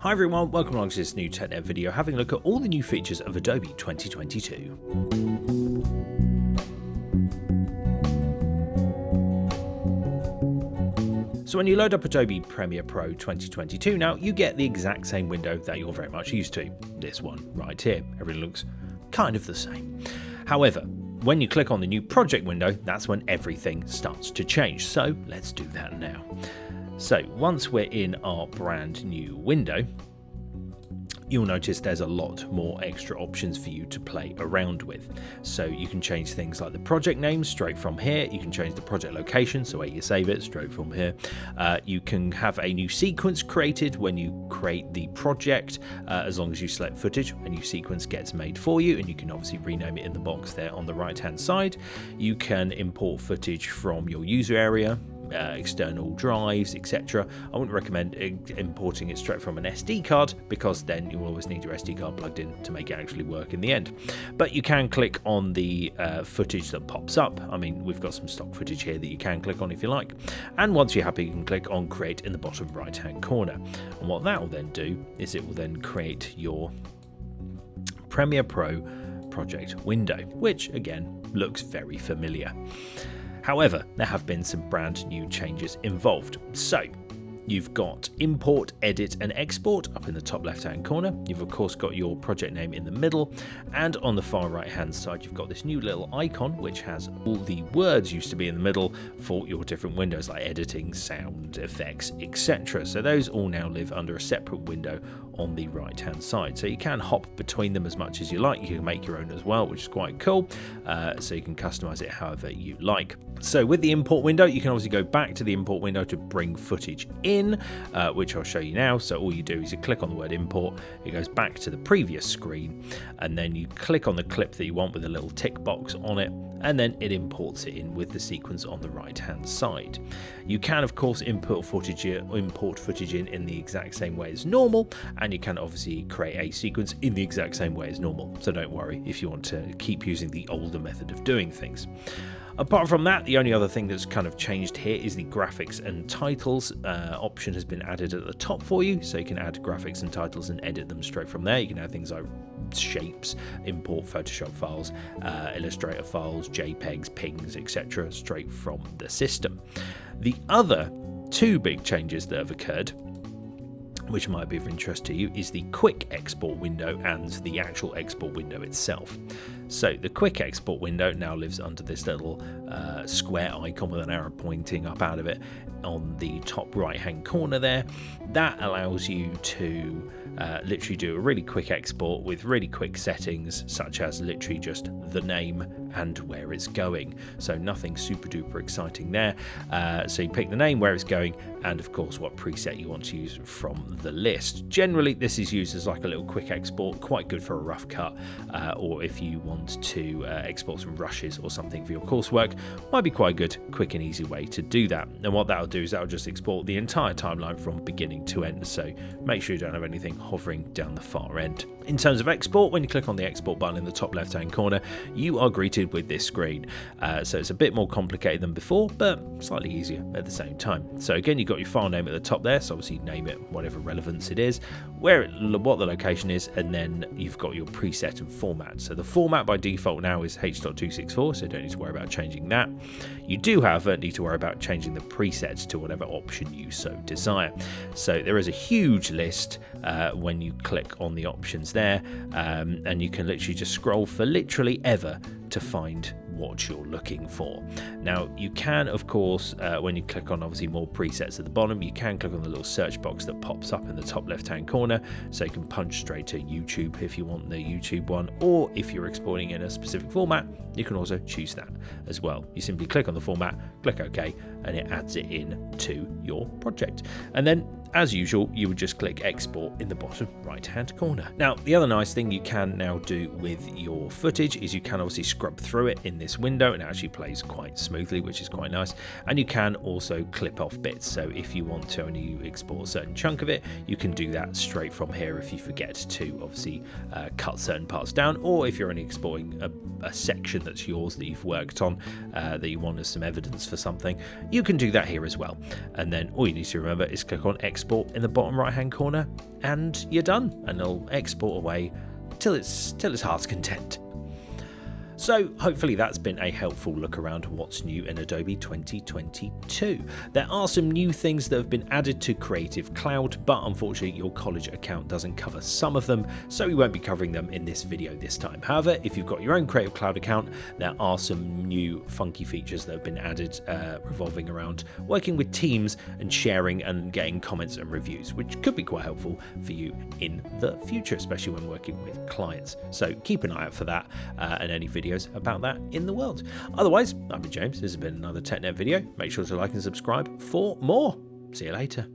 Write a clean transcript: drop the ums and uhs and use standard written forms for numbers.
Hi everyone, welcome along to this new TechNet video having a look at all the new features of Adobe 2022. So when you load up Adobe Premiere Pro 2022 now, you get the exact same window that you're very much used to. This one right here. Everything looks kind of the same. However, when you click on the new project window, that's when everything starts to change. So let's do that now. So once we're in our brand new window, you'll notice there's a lot more extra options for you to play around with. So you can change things like the project name straight from here. You can change the project location, so where you save it straight from here. You can have a new sequence created when you create the project. As long as you select footage, a new sequence gets made for you, and you can obviously rename it in the box there on the right hand side. You can import footage from your user area, external drives, etc. I wouldn't recommend importing it straight from an SD card because then you'll always need your SD card plugged in to make it actually work in the end. But you can click on the footage that pops up. I mean, we've got some stock footage here that you can click on if you like. And once you're happy, you can click on Create in the bottom right hand corner. And what that will then do is it will then create your Premiere Pro project window, which again looks very familiar. However, there have been some brand new changes involved. So you've got import, edit and export up in the top left hand corner. You've of course got your project name in the middle, and on the far right hand side you've got this new little icon which has all the words used to be in the middle for your different windows like editing, sound, effects, etc. So those all now live under a separate window on the right hand side, so you can hop between them as much as you like. You can make your own as well, which is quite cool, so you can customize it however you like. So with the import window, you can obviously go back to the import window to bring footage in, which I'll show you now. So all you do is you click on the word import, it goes back to the previous screen, and then you click on the clip that you want with a little tick box on it, and then it imports it in with the sequence on the right hand side. You can of course import footage in the exact same way as normal, and you can obviously create a sequence in the exact same way as normal, so don't worry if you want to keep using the older method of doing things. Apart from that, the only other thing that's kind of changed here is the graphics and titles option has been added at the top for you, so you can add graphics and titles and edit them straight from there. You can add things like shapes, import Photoshop files, Illustrator files, JPEGs, PNGs, etc. straight from the system. The other two big changes that have occurred, which might be of interest to you, is the quick export window and the actual export window itself. So the quick export window now lives under this little square icon with an arrow pointing up out of it on the top right hand corner there. That allows you to literally do a really quick export with really quick settings, such as literally just the name and where it's going. So nothing super duper exciting there. So you pick the name, where it's going, and of course what preset you want to use from the list. Generally this is used as like a little quick export, quite good for a rough cut, or if you want to export some rushes or something for your coursework, might be quite a good quick and easy way to do that. And what that'll do is that'll just export the entire timeline from beginning to end, so make sure you don't have anything hovering down the far end. In terms of export, when you click on the export button in the top left hand corner, you are greeted with this screen. So it's a bit more complicated than before, but slightly easier at the same time. So again, you've got your file name at the top there, so obviously name it whatever relevance it is, what the location is, and then you've got your preset and format. So the format by default now is H.264, so you don't need to worry about changing that. You do, however, need to worry about changing the presets to whatever option you so desire. So there is a huge list when you click on the options there, and you can literally just scroll for literally ever to find what you're looking for. Now you can of course when you click on obviously more presets at the bottom, you can click on the little search box that pops up in the top left hand corner, so you can punch straight to YouTube if you want the YouTube one, or if you're exporting in a specific format you can also choose that as well. You simply click on the format, click OK, and it adds it in to your project, and then as usual you would just click export in the bottom right hand corner. Now the other nice thing you can now do with your footage is you can obviously scrub through it in this window, and it actually plays quite smoothly, which is quite nice. And you can also clip off bits, so if you want to only export a certain chunk of it, you can do that straight from here if you forget to obviously cut certain parts down, or if you're only exporting a section that's yours that you've worked on that you want as some evidence for something, you can do that here as well. And then all you need to remember is click on export export in the bottom right hand corner, and you're done, and it'll export away till it's heart's content. So hopefully that's been a helpful look around what's new in Adobe 2022. There are some new things that have been added to Creative Cloud, but unfortunately your college account doesn't cover some of them, so we won't be covering them in this video this time. However, if you've got your own Creative Cloud account, there are some new funky features that have been added revolving around working with teams and sharing and getting comments and reviews, which could be quite helpful for you in the future, especially when working with clients. So keep an eye out for that and any videos about that in the world. Otherwise, I've been James. This has been another TechNet video. Make sure to like and subscribe for more. See you later.